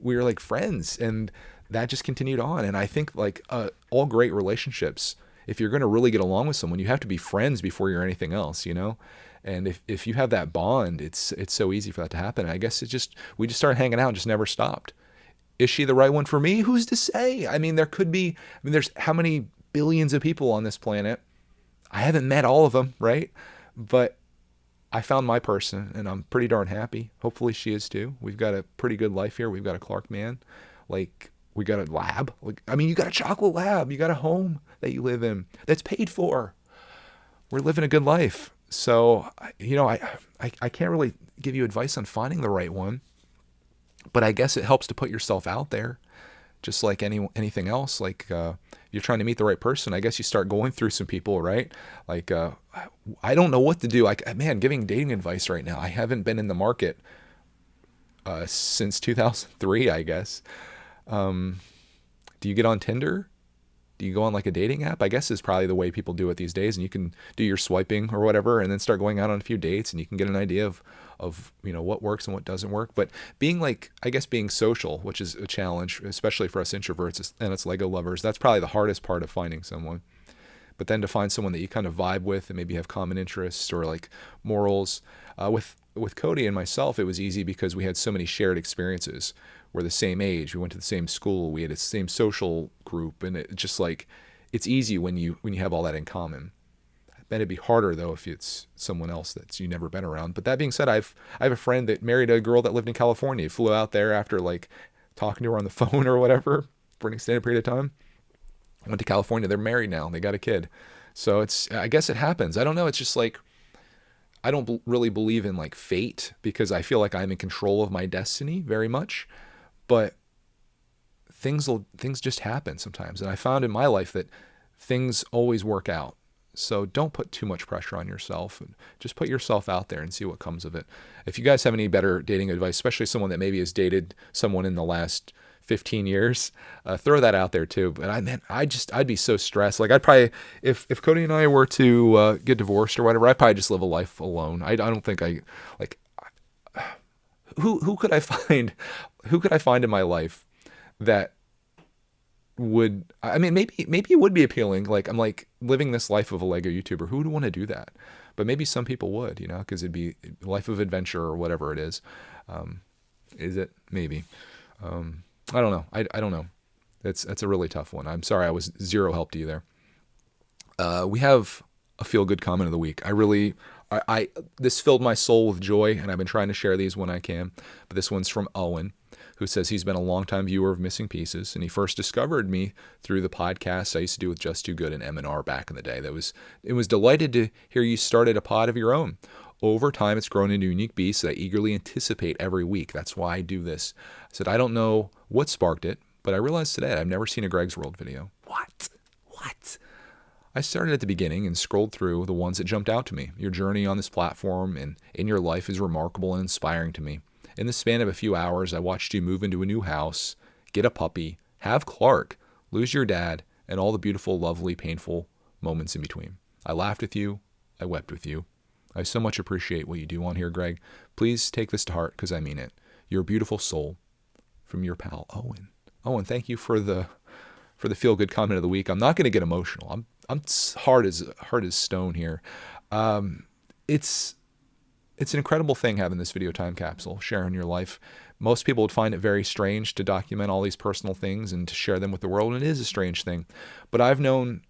We were like friends, and that just continued on. And I think like all great relationships, if you're going to really get along with someone, you have to be friends before you're anything else, And if you have that bond, it's so easy for that to happen. And I guess we just started hanging out and just never stopped. Is she the right one for me? Who's to say? There's how many billions of people on this planet? I haven't met all of them, right? But I found my person, and I'm pretty darn happy. Hopefully she is too. We've got a pretty good life here. We've got a Clark man. Like, we got a lab. You got a chocolate lab. You got a home that you live in that's paid for. We're living a good life. So, I can't really give you advice on finding the right one, but I guess it helps to put yourself out there. Just like anything else, like you're trying to meet the right person, I guess you start going through some people, right? Like, I don't know what to do. Giving dating advice right now, I haven't been in the market since 2003, I guess. Do you get on Tinder? Do you go on like a dating app? I guess is probably the way people do it these days. And you can do your swiping or whatever, and then start going out on a few dates, and you can get an idea of what works and what doesn't work. But being social, which is a challenge, especially for us introverts and us Lego lovers, that's probably the hardest part of finding someone. But then to find someone that you kind of vibe with and maybe have common interests or like morals. With Cody and myself, it was easy because we had so many shared experiences. We're the same age. We went to the same school. We had the same social group, and it just like it's easy when you have all that in common. I bet it'd be harder though if it's someone else that's you never been around. But that being said, I have a friend that married a girl that lived in California. He flew out there after like talking to her on the phone or whatever for an extended period of time. Went to California. They're married now. They got a kid. So I guess it happens. I don't know. It's just like I don't really believe in like fate because I feel like I'm in control of my destiny very much. But things just happen sometimes. And I found in my life that things always work out. So don't put too much pressure on yourself. Just put yourself out there and see what comes of it. If you guys have any better dating advice, especially someone that maybe has dated someone in the last 15 years, throw that out there too. But I'd be so stressed. Like I'd probably, if Cody and I were to get divorced or whatever, I'd probably just live a life alone. I don't think who could I find, in my life that would, I mean, maybe it would be appealing. Like I'm like living this life of a Lego YouTuber. Who would want to do that? But maybe some people would, because it'd be a life of adventure or whatever it is. Is it? Maybe. I don't know. I don't know. That's a really tough one. I'm sorry I was zero help to you there. We have a feel-good comment of the week. This filled my soul with joy, and I've been trying to share these when I can. But this one's from Owen, who says he's been a longtime viewer of Missing Pieces, and he first discovered me through the podcast I used to do with Just Too Good and M&R back in the day. It was delighted to hear you started a pod of your own. Over time, it's grown into a unique beast that I eagerly anticipate every week. That's why I do this. I said, I don't know what sparked it, but I realized today I've never seen a Greg's World video. What? I started at the beginning and scrolled through the ones that jumped out to me. Your journey on this platform and in your life is remarkable and inspiring to me. In the span of a few hours, I watched you move into a new house, get a puppy, have Clark, lose your dad, and all the beautiful, lovely, painful moments in between. I laughed with you. I wept with you. I so much appreciate what you do on here, Greg. Please take this to heart because I mean it. You're a beautiful soul. From your pal, Owen. Owen, thank you for the feel-good comment of the week. I'm not going to get emotional. I'm hard as stone here. It's an incredible thing having this video time capsule, sharing your life. Most people would find it very strange to document all these personal things and to share them with the world, and it is a strange thing. But I've known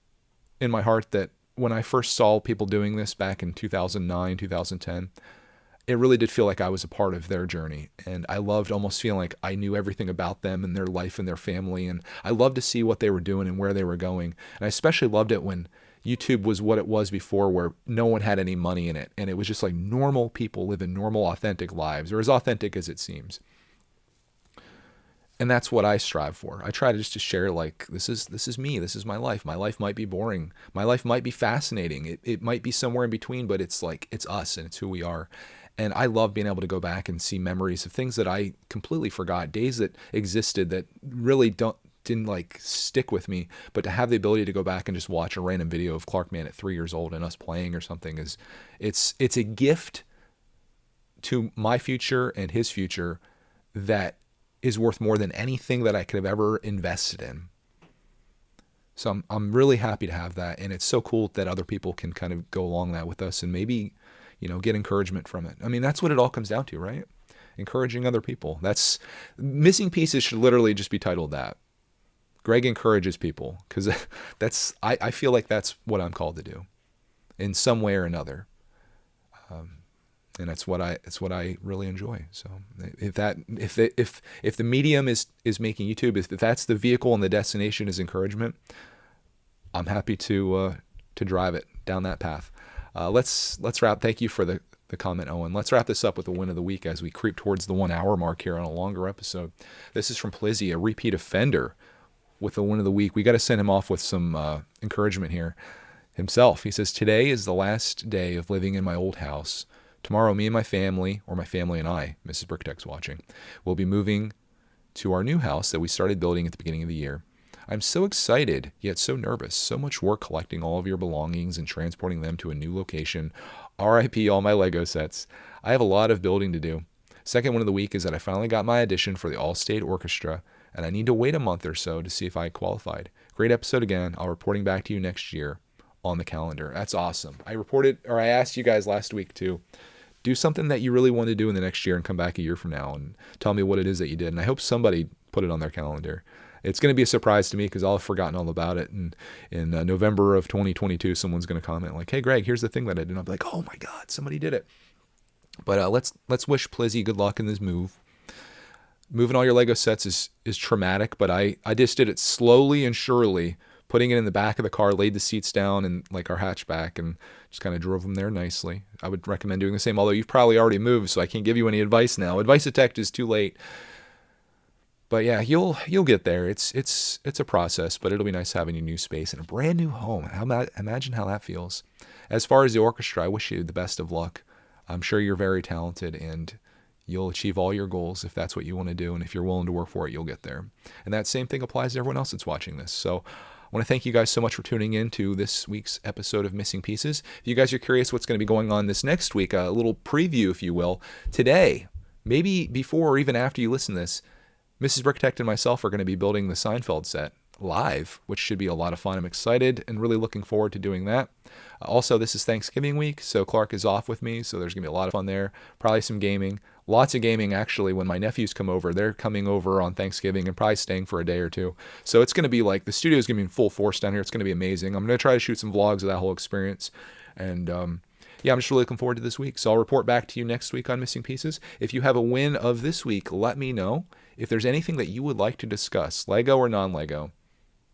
in my heart that when I first saw people doing this back in 2009, 2010, it really did feel like I was a part of their journey. And I loved almost feeling like I knew everything about them and their life and their family. And I loved to see what they were doing and where they were going. And I especially loved it when YouTube was what it was before, where no one had any money in it. And it was just like normal people living normal, authentic lives, or as authentic as it seems. And that's what I strive for. I try to just to share, like, this is me. This is my life. My life might be boring. My life might be fascinating. It might be somewhere in between, but it's like, it's us and it's who we are. And I love being able to go back and see memories of things that I completely forgot, days that existed that really didn't like stick with me. But to have the ability to go back and just watch a random video of Clark Man at 3 years old and us playing or something it's a gift to my future and his future that is worth more than anything that I could have ever invested in. So I'm really happy to have that. And it's so cool that other people can kind of go along that with us and maybe, get encouragement from it. I mean, that's what it all comes down to, right? Encouraging other people. That's Missing Pieces should literally just be titled that. Greg encourages people, because I feel like that's what I'm called to do in some way or another. And that's what I really enjoy. So if the medium is making YouTube, if that's the vehicle and the destination is encouragement, I'm happy to drive it down that path. Let's wrap. Thank you for the comment, Owen. Let's wrap this up with the win of the week as we creep towards the 1 hour mark here on a longer episode. This is from Plizzy, a repeat offender, with the win of the week. We got to send him off with some encouragement here himself. He says, today is the last day of living in my old house. Tomorrow, me and my family, or my family and I, Mrs. Brickitect's watching, will be moving to our new house that we started building at the beginning of the year. I'm so excited, yet so nervous. So much work collecting all of your belongings and transporting them to a new location. RIP all my Lego sets. I have a lot of building to do. Second one of the week is that I finally got my audition for the All-State Orchestra, and I need to wait a month or so to see if I qualified. Great episode again. I'll reporting back to you next year on the calendar. That's awesome. I asked you guys last week to do something that you really want to do in the next year and come back a year from now and tell me what it is that you did. And I hope somebody put it on their calendar. It's going to be a surprise to me because I'll have forgotten all about it. And in November of 2022, someone's going to comment like, hey, Greg, here's the thing that I did. And I'll be like, oh my God, somebody did it. But let's wish Plizzy good luck in this move. Moving all your Lego sets is traumatic, but I just did it slowly and surely, putting it in the back of the car, laid the seats down in like our hatchback and just kind of drove them there nicely. I would recommend doing the same, although you've probably already moved, so I can't give you any advice now. Advice detect is too late. But yeah, you'll get there. It's a process, but it'll be nice having a new space and a brand new home. Imagine how that feels. As far as the orchestra, I wish you the best of luck. I'm sure you're very talented and you'll achieve all your goals if that's what you want to do. And if you're willing to work for it, you'll get there. And that same thing applies to everyone else that's watching this. So I want to thank you guys so much for tuning in to this week's episode of Missing Pieces. If you guys are curious what's going to be going on this next week, a little preview, if you will, today, maybe before or even after you listen to this, Mrs. Brickitect and myself are going to be building the Seinfeld set live, which should be a lot of fun. I'm excited and really looking forward to doing that. Also, this is Thanksgiving week, so Clark is off with me, so there's going to be a lot of fun there. Probably some gaming. Lots of gaming, actually, when my nephews come over. They're coming over on Thanksgiving and probably staying for a day or two. So it's going to be like, the studio is going to be in full force down here. It's going to be amazing. I'm going to try to shoot some vlogs of that whole experience. And yeah, I'm just really looking forward to this week. So I'll report back to you next week on Missing Pieces. If you have a win of this week, let me know. If there's anything that you would like to discuss, Lego or non-Lego,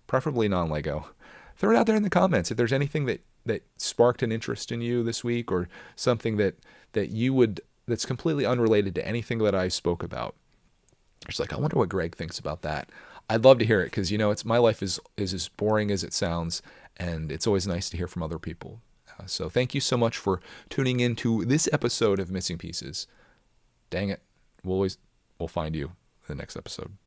preferably non-Lego, throw it out there in the comments. If there's anything that sparked an interest in you this week, or something that's completely unrelated to anything that I spoke about, it's like, I wonder what Greg thinks about that. I'd love to hear it, because it's my life is as boring as it sounds, and it's always nice to hear from other people. So thank you so much for tuning in to this episode of Missing Pieces. Dang it, we'll find you in the next episode.